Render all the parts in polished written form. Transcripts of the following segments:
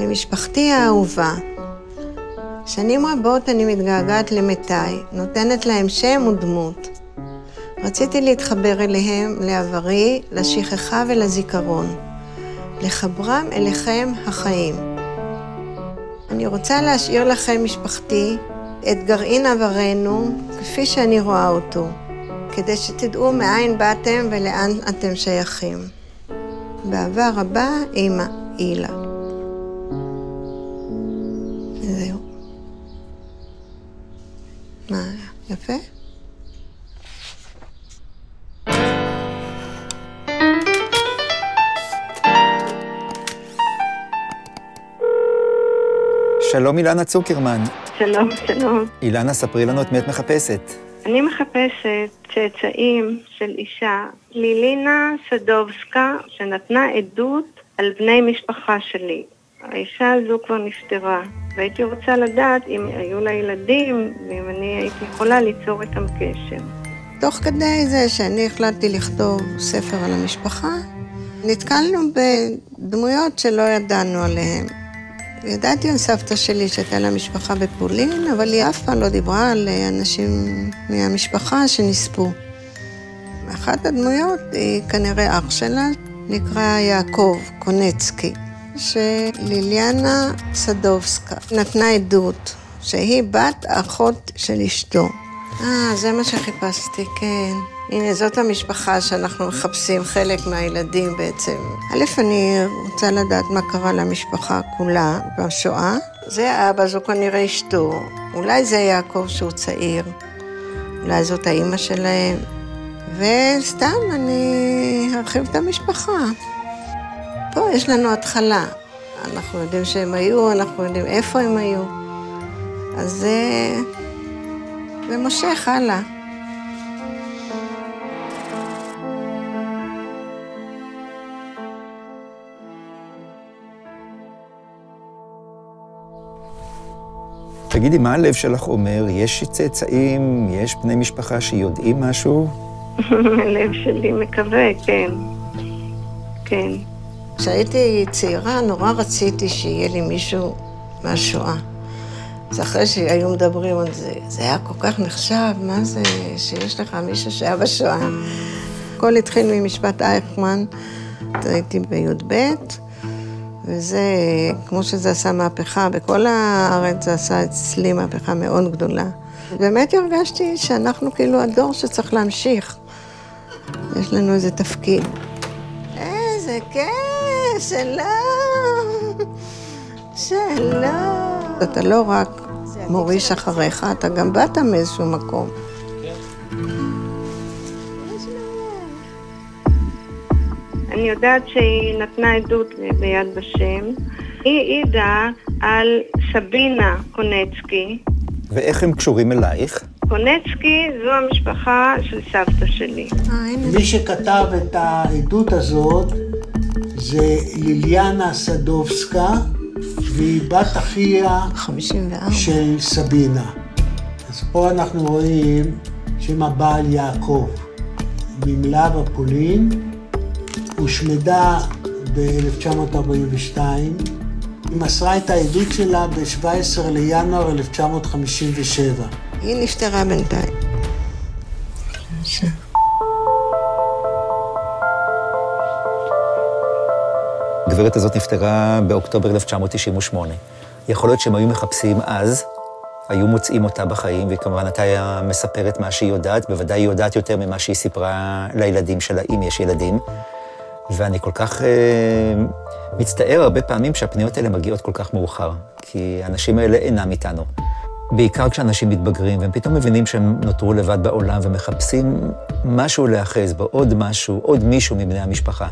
למשפחתי האהובה. שנים רבות אני מתגעגעת למתי, נותנת להם שם ודמות. רציתי להתחבר אליהם, לעברי, לשכחה ולזיכרון. לחברם אליכם החיים. אני רוצה להשאיר לכם, משפחתי, את גרעין עברנו, כפי שאני רואה אותו, כדי שתדעו מאין באתם ולאן אתם שייכים. באהבה רבה, אמא, אילה. זהו. מה, יפה? שלום אילנה צוקרמן. שלום, שלום. אילנה, ספרי לנו את מי את מחפשת. אני מחפשת צאצאים של אישה, לילינה סדובסקה, שנתנה עדות על בני משפחה שלי. האישה הזו כבר נפטרה, והייתי רוצה לדעת אם היו לה ילדים, ואם אני הייתי יכולה ליצור איתם קשר. תוך כדי זה שאני החלטתי לכתוב ספר על המשפחה, נתקלנו בדמויות שלא ידענו עליהן. ידעתי על סבתא שלי שהייתה לה משפחה בפולין, אבל היא אף פעם לא דיברה על אנשים מהמשפחה שנספו. אחת הדמויות היא כנראה אח שלה, נקרא יעקב קונצקי, שליליאנה סדובסקה נתנה עדות, שהיא בת אחות של אשתו. זה מה שחיפשתי, כן. הנה, זאת המשפחה שאנחנו מחפשים, חלק מהילדים בעצם. א', אני רוצה לדעת מה קרה למשפחה כולה בשואה. זה אבא, זו כנראה אשתו. אולי זה יעקב שהוא צעיר. אולי זאת האמא שלהם. וסתם אני ארחיב את המשפחה. פה יש לנו התחלה. אנחנו יודעים שהם היו, אנחנו יודעים איפה הם היו. אז זה מושך הלאה. תגידי, מה הלב שלך אומר? יש צאצאים, יש בני משפחה שיודעים משהו? הלב שלי מקווה, כן. כן. כשהייתי צעירה, נורא רציתי שיהיה לי מישהו מהשואה. אז אחרי שהיו מדברים על זה, זה היה כל כך נחשב, מה זה שיש לך מישהו שהיה בשואה. הכל התחיל ממשפט אייכמן, הייתי בי"ב, וזה, כמו שזה עשה מהפכה, בכל הארץ זה עשה אצלי מהפכה מאוד גדולה. באמת הרגשתי שאנחנו כאילו הדור שצריך להמשיך. יש לנו איזה תפקיד. איזה כיף, שלום, שלום. אתה לא רק מוריש אחריך, אתה גם באת מאיזשהו מקום. אני יודעת שהיא נתנה עדות ביד בשם. היא העידה על סבינה קונצקי. ואיך הם קשורים אלייך? קונצקי זו המשפחה של סבתא שלי. מי שכתב את העדות הזאת זה ליליאנה סדובסקה, והיא בת אחיה 54. של סבינה. אז פה אנחנו רואים שם הבעל יעקב. ממלה בפולין, הושמדה ב-1942, היא מסרה את העדות שלה ב-17 לינואר 1957. היא נפטרה בינתיים. הגברת הזאת נפטרה באוקטובר 1998. יכול להיות שהם היו מחפשים אז, היו מוצאים אותה בחיים, וכמובן אתה היה מספר את מה שהיא יודעת, בוודאי היא יודעת יותר ממה שהיא סיפרה לילדים שלה, אם יש ילדים. ואני כל כך מצטער הרבה פעמים שהפניות האלה מגיעות כל כך מאוחר, כי האנשים האלה אינם איתנו. בעיקר כשאנשים מתבגרים, והם פתאום מבינים שהם נותרו לבד בעולם ומחפשים משהו להאחז בו, עוד משהו, עוד מישהו מבני המשפחה.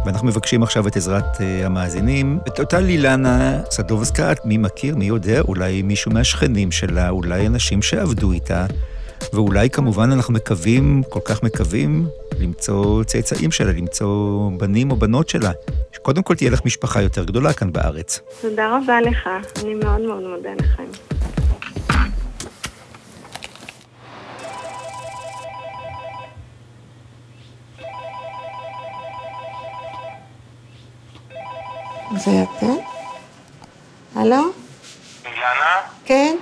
ואנחנו מבקשים עכשיו את עזרת המאזינים. את אותה לילנה סדובסקה, מי מכיר, מי יודע, אולי מישהו מהשכנים שלה, אולי אנשים שעבדו איתה, ואולי כמובן אנחנו מקווים, כל כך מקווים, למצוא צאצאים שלה, למצוא בנים או בנות שלה. שקודם כל תהיה לך משפחה יותר גדולה כאן בארץ. תודה רבה לך, אני מאוד מאוד מודה לכם. זה אתם? הלו? אילנה? כן?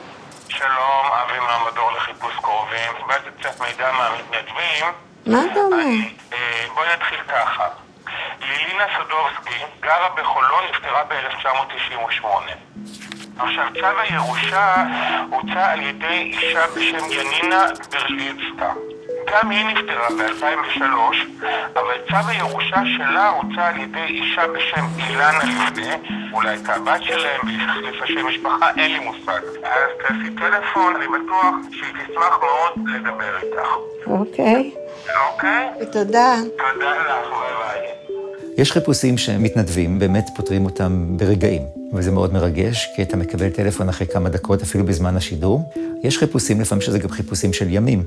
שלום, אבי מהמדור לחיפוש קרובים. קיבלתי קצת מידע מהמתנדבים. מה אתה אומר? בואי נתחיל ככה. לילינה סדובסקי גרה בחולון, נפטרה ב-1998. עכשיו, צו הירושה הוצא על ידי אישה בשם ינינה ברליצקה. גם היא נפטרה ב-2003, אבל צו הירושה שלה הוצא על ידי אישה בשם אילנה לפני, אולי הייתה הבת שלהם, והחליפה שם משפחה, אין לי מושג. אז תעשי טלפון, אני בטוח שהיא תשמח מאוד לדבר איתך. אוקיי. אוקיי? תודה. תודה לך, ביי ביי. יש חיפושים שמתנדבים, באמת פותרים אותם ברגעים, וזה מאוד מרגש, כי אתה מקבל טלפון אחרי כמה דקות, אפילו בזמן השידור. יש חיפושים, לפעמים שזה גם חיפושים של ימים.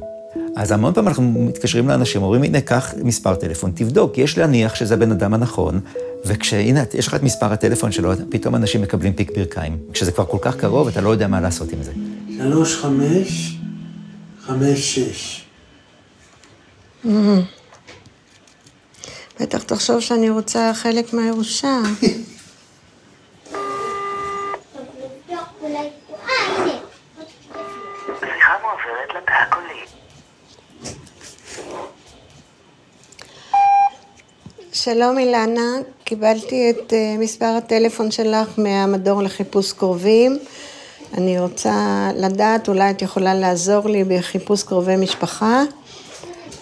אז המון פעם אנחנו מתקשרים לאנשים, אומרים, הנה, קח מספר טלפון, תבדוק, יש להניח שזה הבן אדם הנכון, וכשהנה, יש לך את מספר הטלפון שלו, פתאום אנשים מקבלים פיק ברכיים. כשזה כבר כל כך קרוב, אתה לא יודע מה לעשות עם זה. 3556. בטח תחשוב שאני רוצה חלק מהירושה. שיחה מועברת לתא הקולי. שלום אילנה, קיבלתי את מספר הטלפון שלך מהמדור לחיפוש קרובים. אני רוצה לדעת, אולי את יכולה לעזור לי בחיפוש קרובי משפחה.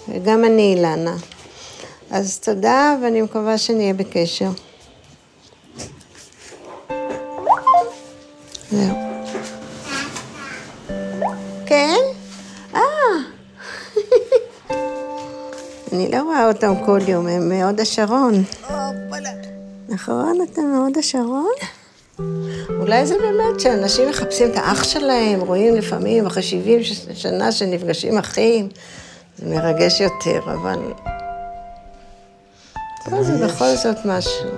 וגם אני אילנה. אז תודה, ואני מקווה שנהיה בקשר. זהו. כן? אני לא רואה אותם כל יום, הם מהוד השרון. נכון, אתם מהוד השרון? אולי זה באמת שאנשים מחפשים את האח שלהם, רואים לפעמים אחרי 70 שנה שנפגשים אחים. זה מרגש יותר, אבל... זה בכל זאת משהו.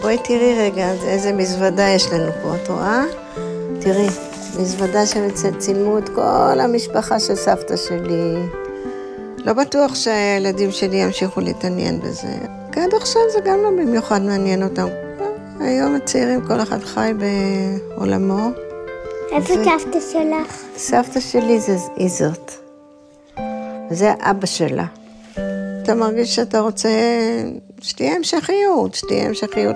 בואי תראי רגע, איזה מזוודה יש לנו פה, את רואה? תראי, מזוודה שצילמו את כל המשפחה של סבתא שלי. לא בטוח שהילדים שלי ימשיכו להתעניין בזה. כי עד עכשיו זה גם לא במיוחד מעניין אותם. היום הצעירים כל אחד חי בעולמו. איפה סבתא שלך? סבתא שלי היא זאת. וזה אבא שלה. אתה מרגיש שאתה רוצה שתהיה המשכיות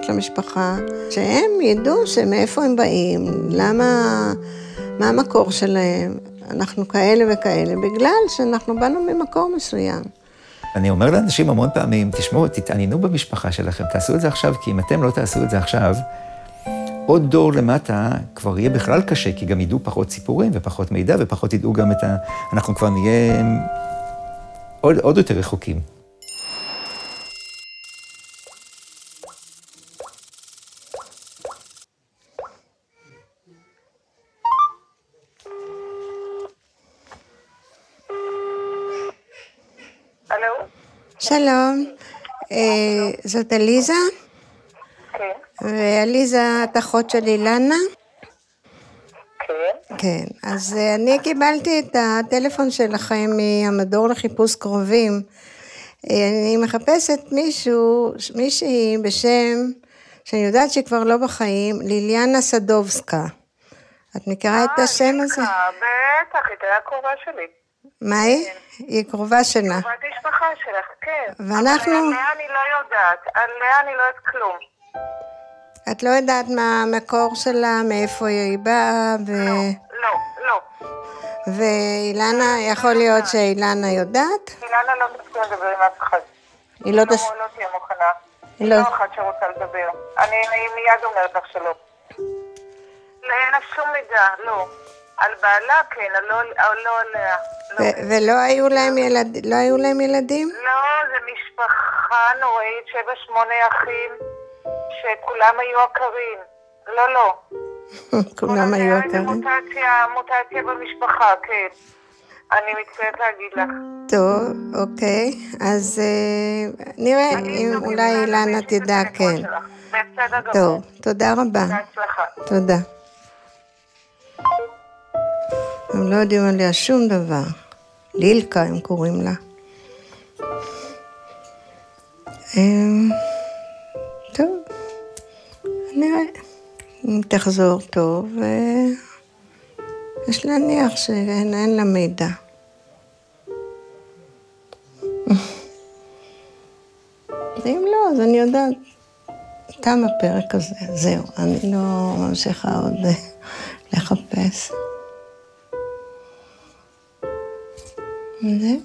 למשפחה, שהם ידעו שמאיפה הם באים, מה המקור שלהם. אנחנו כאלה וכאלה, בגלל שאנחנו באנו ממקור מסוים. אני אומר לאנשים המון פעמים, תשמעו, תתעניינו במשפחה שלכם, תעשו את זה עכשיו, כי אם אתם לא תעשו את זה עכשיו, עוד דור למטה כבר יהיה בכלל קשה, כי גם ידעו פחות סיפורים ופחות מידע, ופחות ידעו גם אנחנו כבר נהיה עוד יותר רחוקים. שלום, זאת אליזה? כן. ואליזה, את אחות של אילנה? כן. כן, אז אני קיבלתי את הטלפון שלכם מהמדור לחיפוש קרובים. אני מחפשת מישהי בשם, שאני יודעת שהיא כבר לא בחיים, ליליאנה סדובסקה. את מכירה את השם הזה? בטח, היא תהיה קרובה שלי. מה היא? היא קרובה שלה. קרובת משפחה שלך, כן. ואנחנו... אבל עליה אני לא יודעת, עליה אני לא יודעת כלום. את לא יודעת מה המקור שלה, מאיפה היא באה, לא. ואילנה, יכול להיות שאילנה יודעת? אילנה לא תצטרך לדבר עם אף אחד. היא לא תהיה מוכנה. היא לא אחת שרוצה לדבר. אני מיד אומרת לך שלא. אין לה שום מידע, לא. על בעלה כן, לא עליה. ולא היו להם ילדים? לא, זה משפחה נוראית, 7-8 אחים, שכולם היו עקרים. לא. כולם היו עקרים. מוטציה במשפחה, כן. אני מצטערת להגיד לך. טוב, אוקיי. אז נראה אם אולי אילנה תדע, כן. בסדר גמור. טוב, תודה רבה. בהצלחה. תודה. הם לא יודעים עליה שום דבר. לילקה הם קוראים לה. טוב, נראה. אם תחזור טוב, יש להניח שאין לה מידע. ואם לא, אז אני יודעת, תם הפרק הזה, זהו, אני לא ממשיכה עוד לחפש. זה?